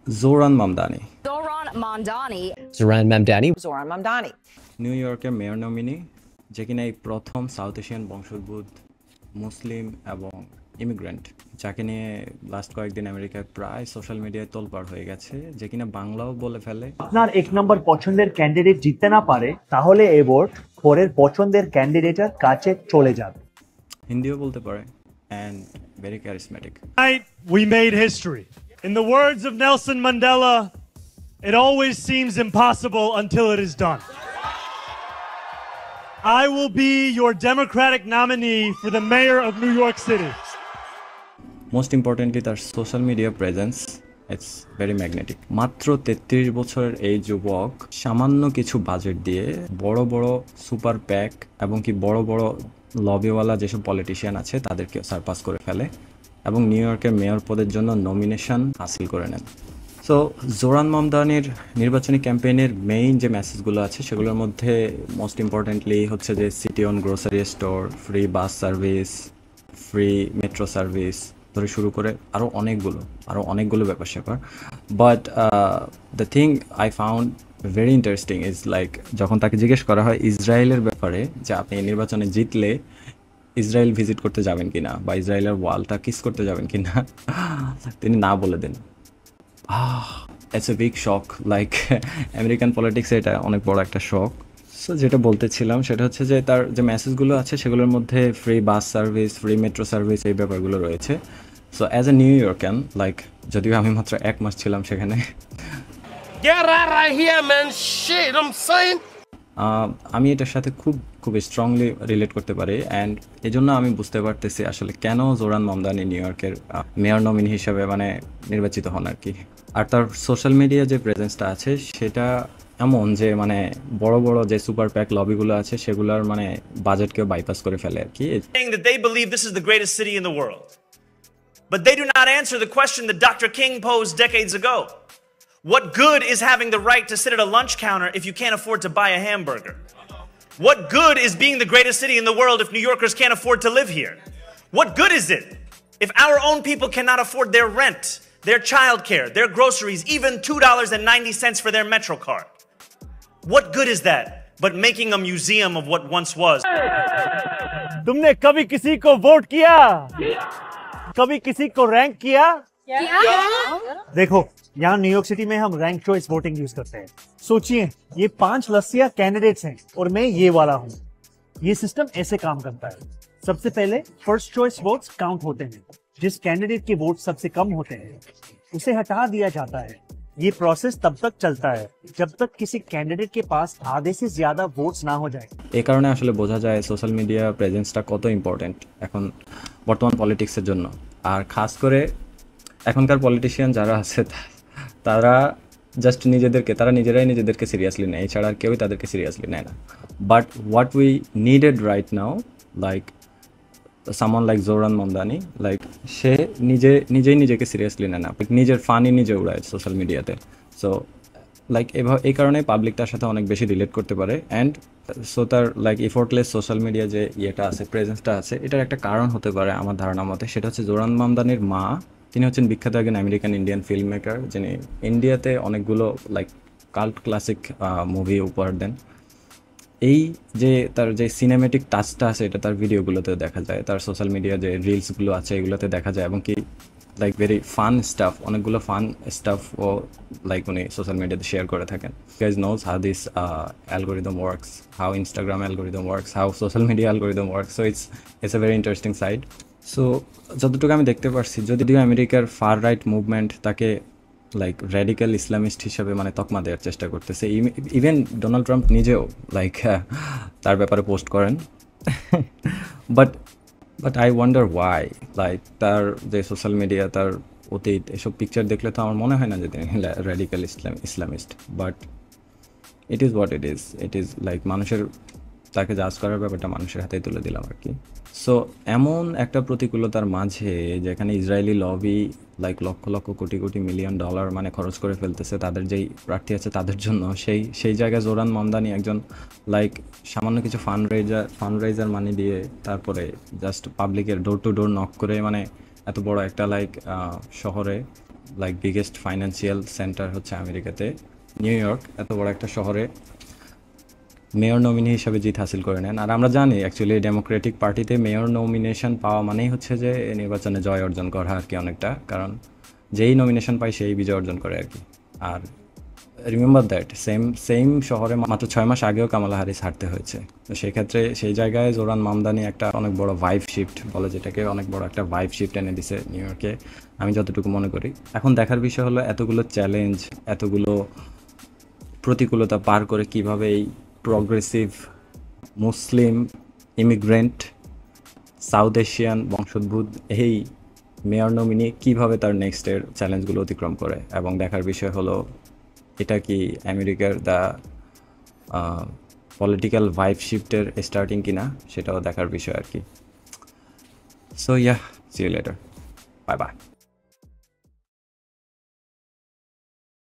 Zoran Mamdani, Zoran Mamdani. Zoran Mamdani. Zoran Mamdani. New ইয়র্কের mayor nominee, যে কিনা এই প্রথম সাউথ এশিয়ান বংশোদ্ভূত মুসলিম এবং ইমিগ্রেন্ট, যাকে নিয়ে লাস্ট কয়েকদিন আমেরিকায় প্রায় সোশ্যাল মিডিয়ায় তোলপাড় হয়ে গেছে, যে কিনা বাংলাও বলে ফেলে। আপনার এক নম্বর পছন্দের ক্যান্ডিডেট জিততে না পারে, তাহলে এ ভোট পরের পছন্দের ক্যান্ডিডেটের কাছে চলে যাবে। হিন্দিও বলতে পারে and very charismatic. Tonight, we made history. In the words of Nelson Mandela, it always seems impossible until it is done. I will be your Democratic nominee for the mayor of New York City. Most importantly, তার social media presence, it's very magnetic. মাত্র 33 বছরের এই যুবক সামান্য কিছু budget দিয়ে বড় বড় সুপার প্যাক এবং কি বড় বড় লবিওয়ালা যেসব পলিটিশিয়ান আছে তাদেরকে সারপাস করে ফেলে এবং নিউ ইয়র্কের মেয়র পদের জন্য নমিনেশন হাসিল করে নেন। সো জোরান মামদানির নির্বাচনী ক্যাম্পেইনের মেইন যে মেসেজগুলো আছে সেগুলোর মধ্যে মোস্ট ইম্পর্টেন্টলি হচ্ছে যে city on grocery store, free bus service, free metro service ধরে শুরু করে আরও অনেকগুলো ব্যাপার স্যাপার। But the thing I found very interesting is like, যখন তাকে জিজ্ঞেস করা হয় ইসরায়েলের ব্যাপারে যে আপনি নির্বাচনে জিতলে ইসরায়েল ভিজিট করতে যাবেন কিনা বা ইসরায়েলের ওয়ালটা কিস করতে যাবেন কিনা, তিনি না বলে দেন। It's a big shock, like American পলিটিক্সে এটা অনেক বড় একটা শক। সো যেটা বলতেছিলাম সেটা হচ্ছে যে তার যে মেসেজগুলো আছে সেগুলোর মধ্যে free bus service, free metro service, এই ব্যাপারগুলো রয়েছে। So as a New Yorker, like যদিও আমি মাত্র 1 মাস ছিলাম সেখানে, আমি এটার সাথে খুব স্ট্রংলি রিলেট করতে পারি। অ্যান্ড এই জন্য আমি বুঝতে পারতেছি আসলে কেন জোরান মামদানি নিউ ইয়র্কের মেয়র নমিনি হিসেবে মানে নির্বাচিত হন আর কি। আর তার সোশ্যাল মিডিয়া যে প্রেজেন্সটা আছে সেটা এমন যে মানে বড় বড় যে সুপার প্যাক লবিগুলো আছে সেগুলোর মানে বাজেটকেও বাইপাস করে ফেলে আর কি। That they believe this is the greatest city in the world. But they do not answer the question that Dr. King posed decades ago. What good is having the right to sit at a lunch counter if you can't afford to buy a hamburger? What good is being the greatest city in the world if New Yorkers can't afford to live here? What good is it if our own people cannot afford their rent, their childcare, their groceries, even $2.90 for their Metro card? What good is that but making a museum of what once was? तुमने कभी किसी को vote किया? कभी किसी को rank किया? देखो, यहाँ न्यूयॉर्क सिटी में हम रैंक चॉइस वोटिंग यूज करते हैं। सोचिए, ये 5 लस्सिया कैंडिडेट्स हैं और मैं ये वाला हूँ। ये सिस्टम ऐसे काम करता है। सबसे पहले फर्स्ट चॉइस वोट्स काउंट होते हैं। जिस कैंडिडेट के वोट सबसे कम होते हैं उसे हटा दिया जाता है। ये प्रोसेस तब तक चलता है जब तक किसी कैंडिडेट के पास आधे से ज्यादा वोट्स ना हो जाए। এই কারণে আসলে বোঝা যায় সোশ্যাল মিডিয়া প্রেজেন্সটা কত ইম্পর্টেন্ট এখন বর্তমান পলিটিক্সের জন্য। আর খাস করে এখনকার পলিটিশিয়ান যারা আছে তারা জাস্ট তারা নিজেরাই নিজেদেরকে সিরিয়াসলি নেয়, এছাড়া আর কেউই তাদেরকে সিরিয়াসলি নেয় না। But what we needed right now, like someone like Zohran Mamdani, like সে নিজেই নিজেকে সিরিয়াসলি নেয় না, নিজের ফানি নিজে উড়ায় সোশ্যাল মিডিয়াতে। সো লাইক এই কারণে পাবলিক তার সাথে অনেক বেশি রিলেট করতে পারে। অ্যান্ড সো তার লাইক এফোর্টলেস সোশ্যাল মিডিয়া যে ইয়েটা আছে, প্রেজেন্সটা আছে, এটার একটা কারণ হতে পারে আমার ধারণা মতে। সেটা হচ্ছে জোরান মামদানির মা, তিনি হচ্ছেন বিখ্যাত একজন আমেরিকান ইন্ডিয়ান ফিল্ম মেকার, যিনি ইন্ডিয়াতে অনেকগুলো লাইক কাল্ট ক্লাসিক মুভি উপহার দেন। এই যে তার যে সিনেমেটিক টাচটা আছে এটা তার ভিডিওগুলোতে দেখা যায়, তার সোশ্যাল মিডিয়া যে রিলসগুলো আছে এগুলোতে দেখা যায়, এবং কি লাইক ভেরি ফান স্টাফ, অনেকগুলো ফান স্টাফ ও লাইক উনি সোশ্যাল মিডিয়াতে শেয়ার করে থাকেন। Guys knows how this algorithm works, how Instagram algorithm works, how social media algorithm works. So it's a very interesting side. So যতটুকু আমি দেখতে পারছি, যদিও আমেরিকার ফার রাইট মুভমেন্ট তাকে লাইক র্যাডিক্যাল ইসলামিস্ট হিসাবে মানে তকমা দেওয়ার চেষ্টা করতেছে, ইভেন ডোনাল্ড ট্রাম্প নিজেও লাইক তার ব্যাপারে পোস্ট করেন। But I wonder Y, like তার যে সোশ্যাল মিডিয়া, তার অতীত, এসব পিকচার দেখলে তো আমার মনে হয় না যে তিনি radical Islamist. But it is what it is like মানুষের তাকে জাজ করার ব্যাপারটা মানুষের হাতেই তুলে দিলাম আর কি। সো এমন একটা প্রতিকূলতার মাঝে যেখানে Israeli lobby like lakh lakh crore crore million dollar মানে খরচ করে ফেলতেছে তাদের যেই প্রার্থী আছে তাদের জন্য, সেই জায়গায় জোরান মামদানি একজন লাইক সামান্য কিছু ফান্ড রাইজার মানি দিয়ে তারপরে জাস্ট পাবলিকের ডোর টু ডোর নক করে মানে এত বড় একটা লাইক শহরে লাইক বিগেস্ট ফাইন্যান্সিয়াল সেন্টার হচ্ছে আমেরিকাতে নিউ ইয়র্ক, এত বড় একটা শহরে মেয়র নমিনি হিসাবে জিত হাসিল করে নেন। আর আমরা জানি অ্যাকচুয়ালি ডেমোক্রেটিক পার্টিতে মেয়র নমিনেশন পাওয়া মানেই হচ্ছে যে নির্বাচনে জয় অর্জন করা আর কি অনেকটা, কারণ যেই নমিনেশন পায় সেই বিজয় অর্জন করে আর কি। আর রিমেম্বার দ্যাট সেম শহরে মাত্র 6 মাস আগেও কামালা হ্যারিস হারতে হয়েছে। তো সেক্ষেত্রে সেই জায়গায় জোরান মামদানি একটা অনেক বড় ভাইব শিফট বলে যেটাকে, অনেক বড় একটা ভাইব শিফট এনে দিছে নিউ ইয়র্কে, আমি যতটুকু মনে করি। এখন দেখার বিষয় হলো এতগুলো চ্যালেঞ্জ, এতগুলো প্রতিকূলতা পার করে কিভাবে এই প্রগ্রেসিভ মুসলিম ইমিগ্রেন্ট সাউথ এশিয়ান বংশোদ্ভূত এই মেয়র নমিনি কীভাবে তার নেক্সটের চ্যালেঞ্জগুলো অতিক্রম করে। এবং দেখার বিষয় হলো এটা কি আমেরিকার দ্য পলিটিক্যাল ভাইব শিফটের স্টার্টিং কিনা, সেটাও দেখার বিষয় আর কি। So yeah, see you later, bye by.